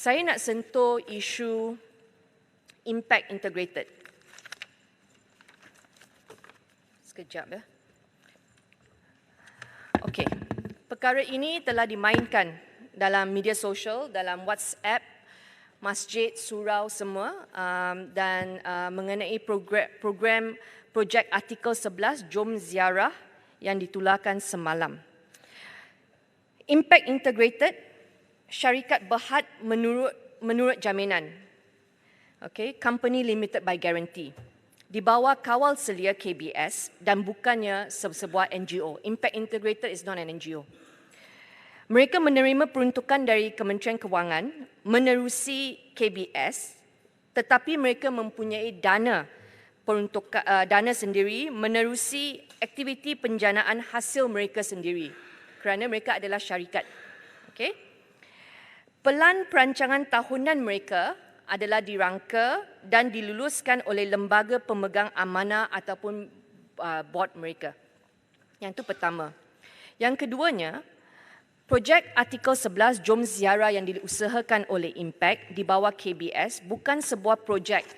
Saya nak sentuh isu impact integrated. Sekejap ya. Okey. Perkara ini telah dimainkan dalam media sosial, dalam WhatsApp, masjid, surau semua dan mengenai program projek artikel 11 Jom Ziarah yang ditularkan semalam. Impact integrated, syarikat berhad menurut jaminan. Okay, company limited by guarantee. Di bawah kawal selia KBS dan bukannya sebuah NGO. Impact integrated is not an NGO. Mereka menerima peruntukan dari Kementerian Kewangan menerusi KBS, tetapi mereka mempunyai dana sendiri menerusi aktiviti penjanaan hasil mereka sendiri kerana mereka adalah syarikat. Okay? Pelan perancangan tahunan mereka adalah dirangka dan diluluskan oleh lembaga pemegang amanah ataupun board mereka. Yang itu pertama. Yang keduanya, projek artikel 11 Jom Ziarah yang diusahakan oleh Impact di bawah KBS bukan sebuah projek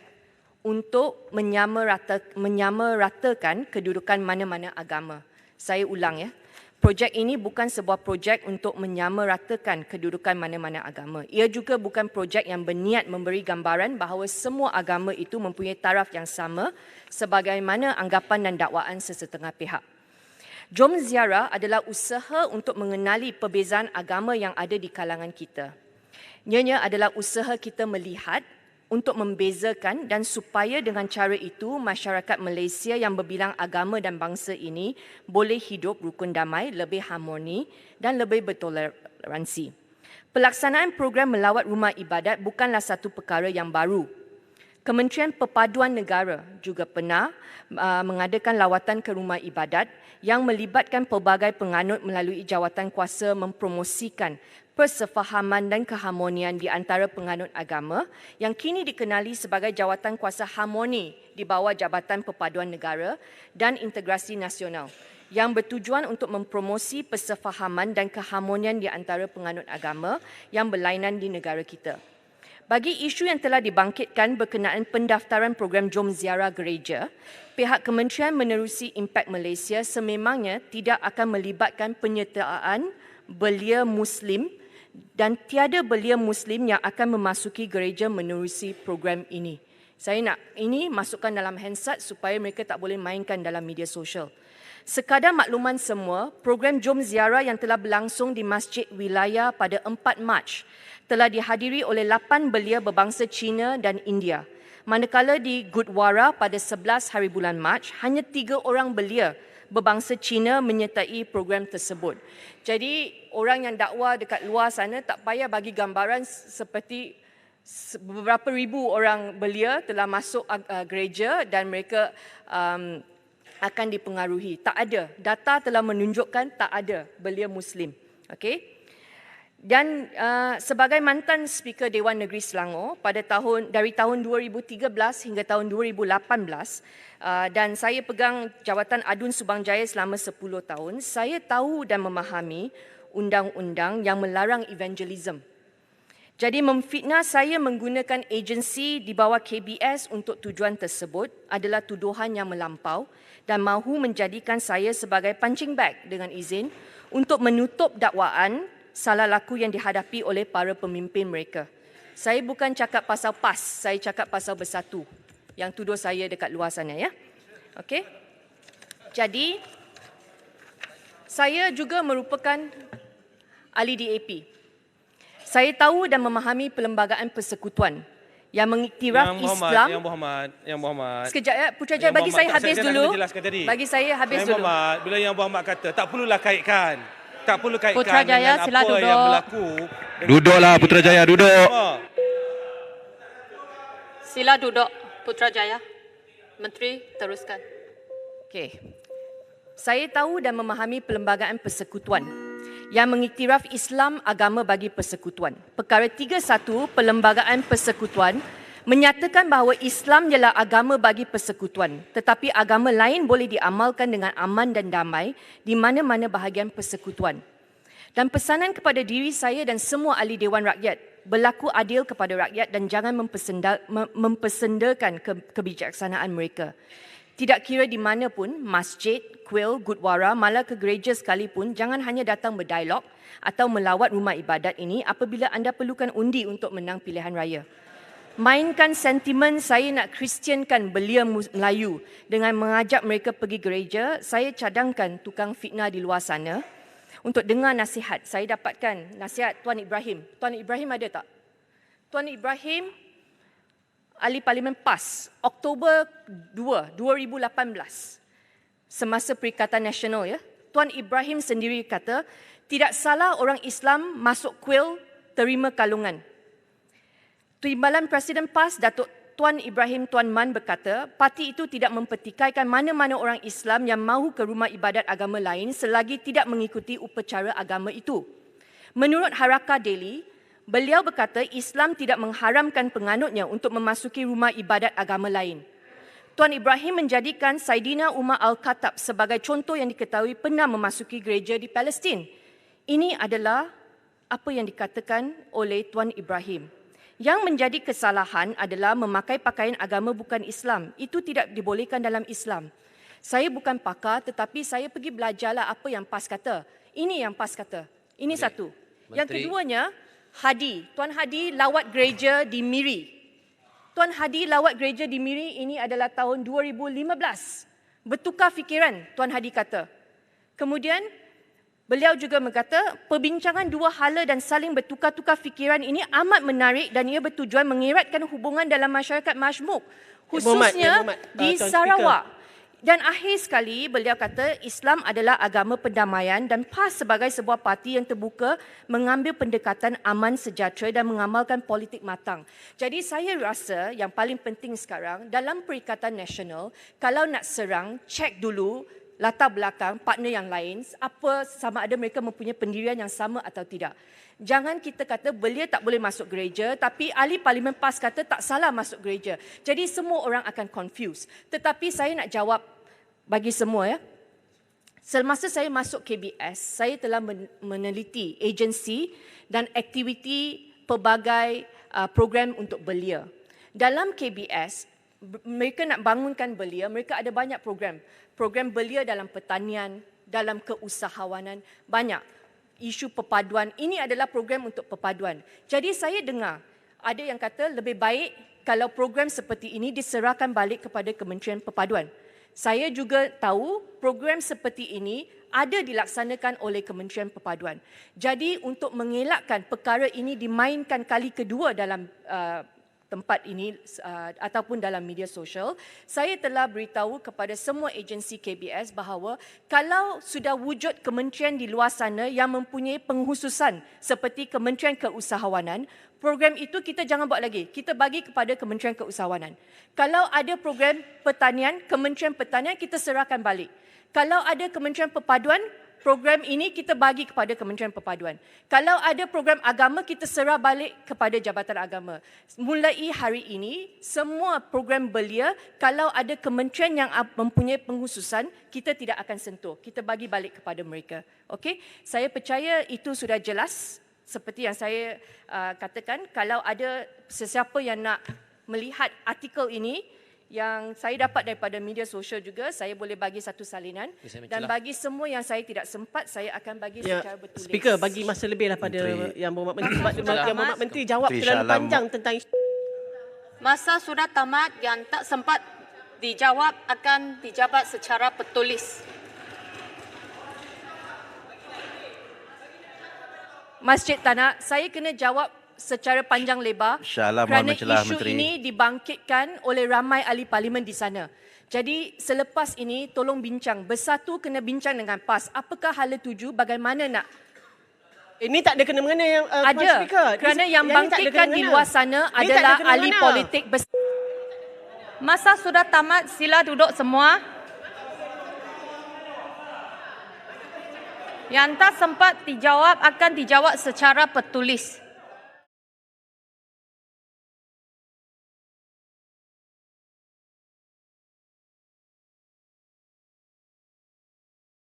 untuk menyamaratakan kedudukan mana-mana agama. Saya ulang ya. Projek ini bukan sebuah projek untuk menyamaratakan kedudukan mana-mana agama. Ia juga bukan projek yang berniat memberi gambaran bahawa semua agama itu mempunyai taraf yang sama sebagaimana anggapan dan dakwaan sesetengah pihak. Jom Ziarah adalah usaha untuk mengenali perbezaan agama yang ada di kalangan kita. Ianya adalah usaha kita melihat untuk membezakan dan supaya dengan cara itu masyarakat Malaysia yang berbilang agama dan bangsa ini boleh hidup rukun damai, lebih harmoni dan lebih bertoleransi. Pelaksanaan program melawat rumah ibadat bukanlah satu perkara yang baru. Kementerian Perpaduan Negara juga pernah mengadakan lawatan ke rumah ibadat yang melibatkan pelbagai penganut melalui jawatan kuasa mempromosikan persefahaman dan keharmonian di antara penganut agama yang kini dikenali sebagai Jawatan Kuasa Harmoni di bawah Jabatan Perpaduan Negara dan Integrasi Nasional yang bertujuan untuk mempromosi persefahaman dan keharmonian di antara penganut agama yang berlainan di negara kita. Bagi isu yang telah dibangkitkan berkenaan pendaftaran program Jom Ziarah Gereja, pihak kementerian menerusi Impact Malaysia sememangnya tidak akan melibatkan penyertaan belia Muslim dan tiada belia Muslim yang akan memasuki gereja menerusi program ini. Saya nak ini masukkan dalam handset supaya mereka tak boleh mainkan dalam media sosial. Sekadar makluman semua, program Jom Ziarah yang telah berlangsung di Masjid Wilayah pada 4 Mac telah dihadiri oleh 8 belia berbangsa Cina dan India. Manakala di Gurdwara pada 11 hari bulan Mac, hanya 3 orang belia berbangsa Cina menyertai program tersebut. Jadi orang yang dakwa dekat luar sana tak payah bagi gambaran seperti beberapa ribu orang belia telah masuk gereja dan mereka akan dipengaruhi. Tak ada. Data telah menunjukkan tak ada belia Muslim. Okey. Dan sebagai mantan Speaker Dewan Negeri Selangor dari tahun 2013 hingga tahun 2018 dan saya pegang jawatan Adun Subang Jaya selama 10 tahun, saya tahu dan memahami undang-undang yang melarang evangelism. Jadi memfitnah saya menggunakan agensi di bawah KBS untuk tujuan tersebut adalah tuduhan yang melampau dan mahu menjadikan saya sebagai punching bag dengan izin untuk menutup dakwaan salah laku yang dihadapi oleh para pemimpin mereka. Saya bukan cakap pasal PAS, saya cakap pasal bersatu yang tuduh saya dekat luar sana ya. Okey. Jadi saya juga merupakan ahli DAP. Saya tahu dan memahami perlembagaan persekutuan yang mengiktiraf Islam. Yang Muhammad. Sekejap ya, Putrajaya bagi saya habis dulu. Bagi saya habis dulu. Muhammad, bila Yang Muhammad kata tak perlulah kaitkan. Tak perlu kaitkan Putrajaya, dengan sila apa duduk. yang berlaku. Duduklah Putrajaya, duduk. Sila duduk, Putrajaya. Menteri, teruskan. Okey. Saya tahu dan memahami perlembagaan persekutuan yang mengiktiraf Islam agama bagi persekutuan. Perkara 31 Perlembagaan Persekutuan menyatakan bahawa Islam ialah agama bagi persekutuan, tetapi agama lain boleh diamalkan dengan aman dan damai di mana-mana bahagian persekutuan. Dan pesanan kepada diri saya dan semua ahli Dewan Rakyat berlaku adil kepada rakyat dan jangan mempersendakan kebijaksanaan mereka. Tidak kira di mana pun, masjid, kuil, gurdwara, malah ke gereja sekalipun, jangan hanya datang berdialog atau melawat rumah ibadat ini apabila anda perlukan undi untuk menang pilihan raya. Mainkan sentimen saya nak Kristiankan belia Melayu dengan mengajak mereka pergi gereja. Saya cadangkan tukang fitnah di luar sana untuk dengar nasihat. Saya dapatkan nasihat Tuan Ibrahim. Tuan Ibrahim ada tak? Tuan Ibrahim, Ahli Parlimen PAS, Oktober 2, 2018, semasa Perikatan Nasional, ya. Tuan Ibrahim sendiri kata, tidak salah orang Islam masuk kuil terima kalungan. Timbalan Presiden PAS, Datuk Tuan Ibrahim Tuan Man berkata, parti itu tidak mempertikaikan mana-mana orang Islam yang mahu ke rumah ibadat agama lain selagi tidak mengikuti upacara agama itu. Menurut Haraka Daily, beliau berkata Islam tidak mengharamkan penganutnya untuk memasuki rumah ibadat agama lain. Tuan Ibrahim menjadikan Saidina Umar Al-Khattab sebagai contoh yang diketahui pernah memasuki gereja di Palestin. Ini adalah apa yang dikatakan oleh Tuan Ibrahim. Yang menjadi kesalahan adalah memakai pakaian agama bukan Islam. Itu tidak dibolehkan dalam Islam. Saya bukan pakar tetapi saya pergi belajarlah apa yang PAS kata. Ini yang PAS kata. Ini satu. Yang keduanya, Hadi. Tuan Hadi lawat gereja di Miri. Tuan Hadi lawat gereja di Miri ini adalah tahun 2015. Bertukar fikiran, Tuan Hadi kata. Kemudian, beliau juga berkata, perbincangan dua hala dan saling bertukar-tukar fikiran ini amat menarik dan ia bertujuan mengeratkan hubungan dalam masyarakat majmuk, khususnya di Sarawak. Dan akhir sekali, beliau kata Islam adalah agama perdamaian dan PAS sebagai sebuah parti yang terbuka mengambil pendekatan aman sejahtera dan mengamalkan politik matang. Jadi saya rasa yang paling penting sekarang dalam Perikatan Nasional, kalau nak serang, cek dulu latar belakang partner yang lain, apa sama ada mereka mempunyai pendirian yang sama atau tidak. Jangan kita kata belia tak boleh masuk gereja, tapi ahli Parlimen PAS kata tak salah masuk gereja. Jadi semua orang akan confuse. Tetapi saya nak jawab bagi semua, ya. Semasa saya masuk KBS, saya telah meneliti agensi dan aktiviti pelbagai program untuk belia. Dalam KBS, mereka nak bangunkan belia, mereka ada banyak program. Program belia dalam pertanian, dalam keusahawanan, banyak. Isu perpaduan, ini adalah program untuk perpaduan. Jadi saya dengar, ada yang kata lebih baik kalau program seperti ini diserahkan balik kepada Kementerian Perpaduan. Saya juga tahu program seperti ini ada dilaksanakan oleh Kementerian Perpaduan. Jadi untuk mengelakkan perkara ini dimainkan kali kedua dalam tempat ini ataupun dalam media sosial, saya telah beritahu kepada semua agensi KBS bahawa kalau sudah wujud kementerian di luar sana yang mempunyai pengkhususan seperti Kementerian Keusahawanan, program itu kita jangan buat lagi. Kita bagi kepada Kementerian Keusahawanan. Kalau ada program pertanian, Kementerian Pertanian kita serahkan balik. Kalau ada Kementerian Perpaduan, program ini kita bagi kepada Kementerian Perpaduan. Kalau ada program agama, kita serah balik kepada Jabatan Agama. Mulai hari ini, semua program belia, kalau ada kementerian yang mempunyai pengkhususan, kita tidak akan sentuh. Kita bagi balik kepada mereka. Okey? Saya percaya itu sudah jelas. Seperti yang saya katakan, kalau ada sesiapa yang nak melihat artikel ini, yang saya dapat daripada media sosial juga, saya boleh bagi satu salinan. Dan bagi semua yang saya tidak sempat, saya akan bagi secara bertulis. Speaker, bagi masa lebihlah pada Yang Berhormat Menteri. Sebab Yang Berhormat Menteri jawab terlalu panjang tentang isu. Masa sudah tamat, yang tak sempat dijawab akan dijawab secara tertulis. Masjid Tanah, saya kena jawab secara panjang lebar kerana isu ini dibangkitkan oleh ramai ahli parlimen di sana. Jadi selepas ini tolong bincang. Bersatu kena bincang dengan PAS. Apakah hala tuju, bagaimana nak? Ini tak ada kena-mengena yang ada, kerana yang bangkitkan di luar sana adalah ahli politik. Masa sudah tamat, sila duduk semua. Yang tak sempat dijawab akan dijawab secara tertulis.